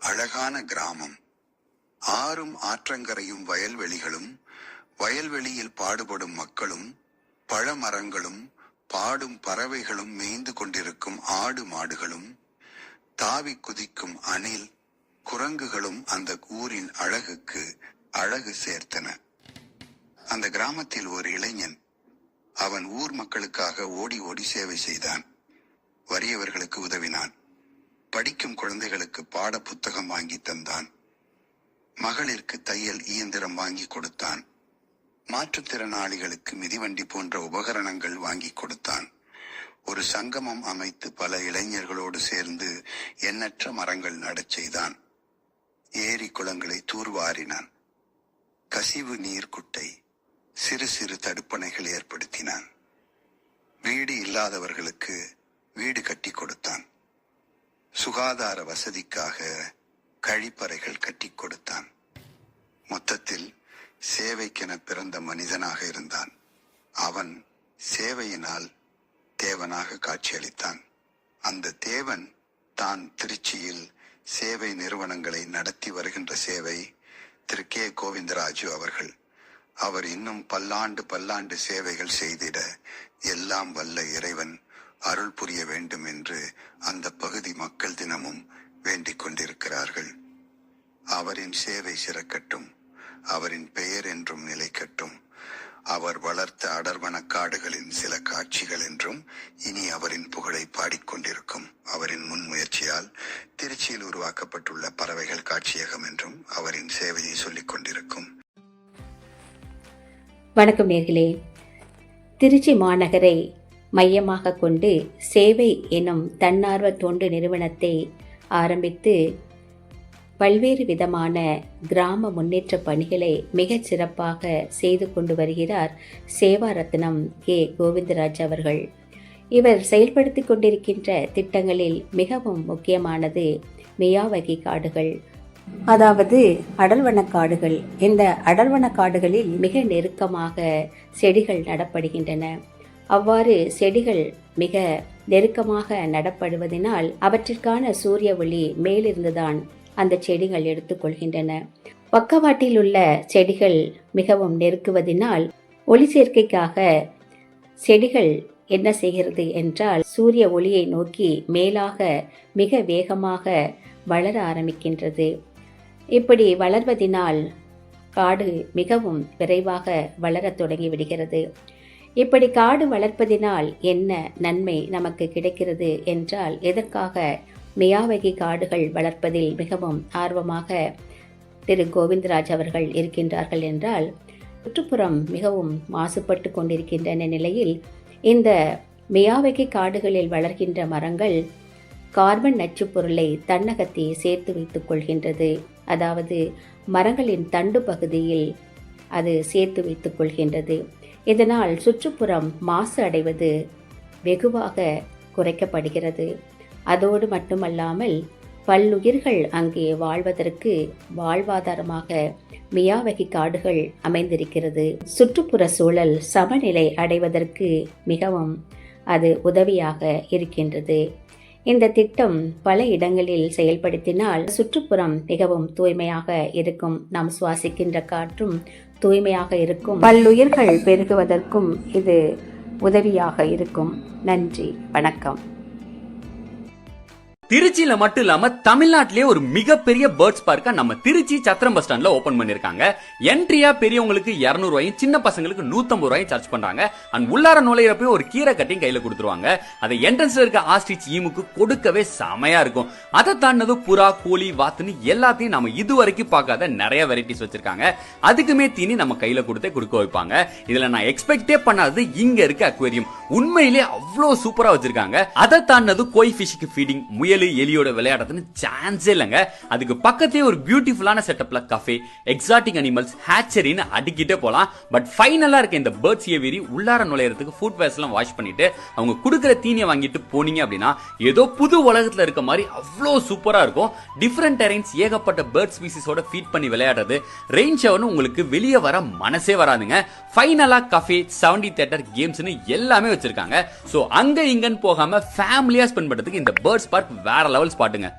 அழகான கிராமம். ஆறும் ஆற்றங்கரையும் வயல்வெளிகளும், வயல்வெளியில் பாடுபடும் மக்களும், பழமரங்களும், பாடும் பறவைகளும், மேய்ந்து கொண்டிருக்கும் ஆடு மாடுகளும், தாவி குதிக்கும் அணில் குரங்குகளும் அந்த ஊரின் அழகுக்கு அழகு சேர்த்தன. அந்த கிராமத்தில் ஒரு இளைஞன். அவன் ஊர் மக்களுக்காக ஓடி ஓடி சேவை செய்தான். வறியவர்களுக்கு உதவினான். படிக்கும் குழந்தைகளுக்கு பாட புத்தகம் வாங்கி தந்தான். மகளிருக்கு தையல் இயந்திரம் வாங்கி கொடுத்தான். மாற்றுத்திறனாளிகளுக்கு மிதிவண்டி போன்ற உபகரணங்கள் வாங்கி கொடுத்தான். ஒரு சங்கமம் அமைத்து பல இளைஞர்களோடு சேர்ந்து எண்ணற்ற மரங்கள் நடச் செய்தான். ஏரி குளங்களை தூர்வாரினான். கசிவு நீர் குட்டை, சிறு சிறு தடுப்பணைகள் ஏற்படுத்தினான். வீடு இல்லாதவர்களுக்கு வீடு கட்டி கொடுத்தான். சுகாதார வசதிக்காக கழிப்பறைகள் கட்டி கொடுத்தான். மொத்தத்தில் சேவைக்கென பிறந்த மனிதனாக இருந்தான். அவன் சேவையினால் தேவனாக காட்சியளித்தான். அந்த தேவன் தான் திருச்சியில் சேவை நிறுவனங்களை நடத்தி வருகின்ற சேவை திரு கே கோவிந்தராஜு அவர்கள். அவர் இன்னும் பல்லாண்டு சேவைகள் செய்திட எல்லாம் வல்ல இறைவன் அருள் புரிய வேண்டும் என்று அந்த பகுதி மக்கள் தினமும் வேண்டிக் கொண்டிருக்கிறார்கள். அவரின் சேவை சிறக்கட்டும், அவரின் பெயர் என்றும் நிலைக்கட்டும். அவர் வளர்த்த அடர்வன காடுகளின் சில காட்சிகள் என்றும் இனி அவரின் புகழை பாடிக்கொண்டிருக்கும். அவரின் முன்முயற்சியால் திருச்சியில் உருவாக்கப்பட்டுள்ள பறவைகள் காட்சியகம் என்றும் அவரின் சேவையை சொல்லிக் கொண்டிருக்கும். வணக்கம் நேர்களே. திருச்சி மாநகரை மையமாக கொண்டு சேவை எனும் தன்னார்வ தொண்டு நிறுவனத்தை ஆரம்பித்து பல்வேறு விதமான கிராம முன்னேற்ற பணிகளை மிகச் சிறப்பாக செய்து கொண்டு வருகிறார் சேவா ரத்னம் கே கோவிந்தராஜ் அவர்கள். இவர் செயல்படுத்தி கொண்டிருக்கின்ற திட்டங்களில் மிகவும் முக்கியமானது மியாவகி காடுகள், அதாவது அடர்வன காடுகள். இந்த அடர்வன காடுகளில் மிக நெருக்கமாக செடிகள் நடப்படுகின்றன. அவ்வாறு செடிகள் மிக நெருக்கமாக நடப்படுவதனால் அவற்றிற்கான சூரிய ஒளி மேலிருந்துதான் அந்த செடிகள் எடுத்துக்கொள்கின்றன. பக்கவாட்டில் உள்ள செடிகள் மிகவும் நெருக்குவதனால் ஒளி சேர்க்கைக்காக செடிகள் என்ன செய்கிறது என்றால் சூரிய ஒளியை நோக்கி மேலாக மிக வேகமாக வளர ஆரம்பிக்கின்றது. இப்படி வளர்வதினால் காடு மிகவும் விரைவாக வளரத் தொடங்கிவிடுகிறது. இப்படி காடு வளர்ப்பதினால் என்ன நன்மை நமக்கு கிடைக்கிறது என்றால், எதற்காக மியாவகி காடுகள் வளர்ப்பதில் மிகவும் ஆர்வமாக திரு கோவிந்தராஜ் அவர்கள் இருக்கின்றார்கள் என்றால், சுற்றுப்புறம் மிகவும் மாசுபட்டு கொண்டிருக்கின்ற நிலையில் இந்த மியாவகி காடுகளில் வளர்கின்ற மரங்கள் கார்பன் நச்சுப் பொருளை தன்னகத்தை சேர்த்து வைத்துக் கொள்கின்றது. அதாவது மரங்களின் தண்டு பகுதியில் அது சேர்த்து வைத்துக் கொள்கின்றது. இதனால் சுற்றுப்புறம் மாசு அடைவது வெகுவாக குறைக்கப்படுகிறது. அதோடு மட்டுமல்லாமல் பல்லுயிர்கள் அங்கே வாழ்வதற்கு வாழ்வாதாரமாக மியாவகி காடுகள் அமைந்திருக்கிறது. சுற்றுப்புற சூழல் சமநிலை அடைவதற்கு மிகவும் அது உதவியாக இருக்கின்றது. இந்த திட்டம் பல இடங்களில் செயல்படுத்தினால் சுற்றுப்புறம் மிகவும் தூய்மையாக இருக்கும். நாம் சுவாசிக்கின்ற காற்றும் தூய்மையாக இருக்கும். பல்லுயிர்கள் பெருகுவதற்கும் இது உதவியாக இருக்கும். நன்றி, வணக்கம். திருச்சியில மட்டும் இல்லாம தமிழ்நாட்டிலேயே ஒரு மிகப்பெரிய பேர்ட்ஸ் பார்க்க நம்ம திருச்சி சத்திரம் பஸ் ஸ்டாண்ட்ல ஓபன் பண்ணிருக்காங்க. என்ட்ரியா பெரியவங்களுக்கு 200 ரூபாயும் சின்ன பசங்களுக்கு 150 ரூபாயும் சார்ஜ் பண்றாங்க. அண்ட் உள்ளார நுழையிறப்ப ஒரு கீரை கட்டிங் கையில கொடுத்துருவாங்க. அதை என்ட்ரன்ஸ்ல இருக்க ஆஸ்ட்ரிச் ஈமுக்கு கொடுக்கவே செமையா இருக்கும். அதை தாண்டது புறா, கோழி, வாத்துன்னு எல்லாத்தையும் நம்ம இதுவரைக்கும் பார்க்காத நிறைய வெரைட்டிஸ் வச்சிருக்காங்க. அதுக்குமே தீனி நம்ம கையில கொடுக்க வைப்பாங்க. இதுல நான் எக்ஸ்பெக்டே பண்ணாதது இங்க இருக்க அக்வேரியம். உண்மையிலே அவ்வளவு சூப்பரா வச்சிருக்காங்க. அதை தாண்டது கோய் ஃபிஷ்க்கு ஃபீடிங், முயல் எலியோட விளையாடுறதுன்னு சான்ஸே இல்லைங்க. அதுக்கு பக்கத்தே ஒரு பியூட்டிஃபுல்லான செட்டப்ல கஃபே, எக்ஸாட்டிக் அனிமல்ஸ், ஹேச்சரின்னு அடிக்கிட்டே போலாம். பட் ஃபைனலா இருக்க இந்த பேர்ட்ஸ் ஏவியரி உள்ளார நுழையறதுக்கு ஃபுட் வேர்ஸ் எல்லாம் வாஷ் பண்ணிட்டு அவங்க கொடுக்குற தீனியை வாங்கிட்டு போனீங்க அப்படின்னா ஏதோ புது உலகத்துல இருக்க மாதிரி அவ்வளோ சூப்பரா இருக்கும். டிஃபரெண்ட் டெரைன்ஸ், ஏகப்பட்ட பேர்ட் ஸ்பீசிஸோட ஃபீட் பண்ணி விளையாடுறது, ரெயின் ஷவர்னு உங்களுக்கு வெளியே வர மனசே வராதுங்க. ஃபைனலா கஃபே, 70 தியேட்டர், கேம்ஸ்னு எல்லாமே வச்சிருக்காங்க. சோ அங்க இங்கன்னு போகாம ஃபேமிலியா ஸ்பெண்ட் பண்றதுக்கு இந்த பேர்ட்ஸ் பார்க் வேற லெவல் ஸ்பாட்டுங்க.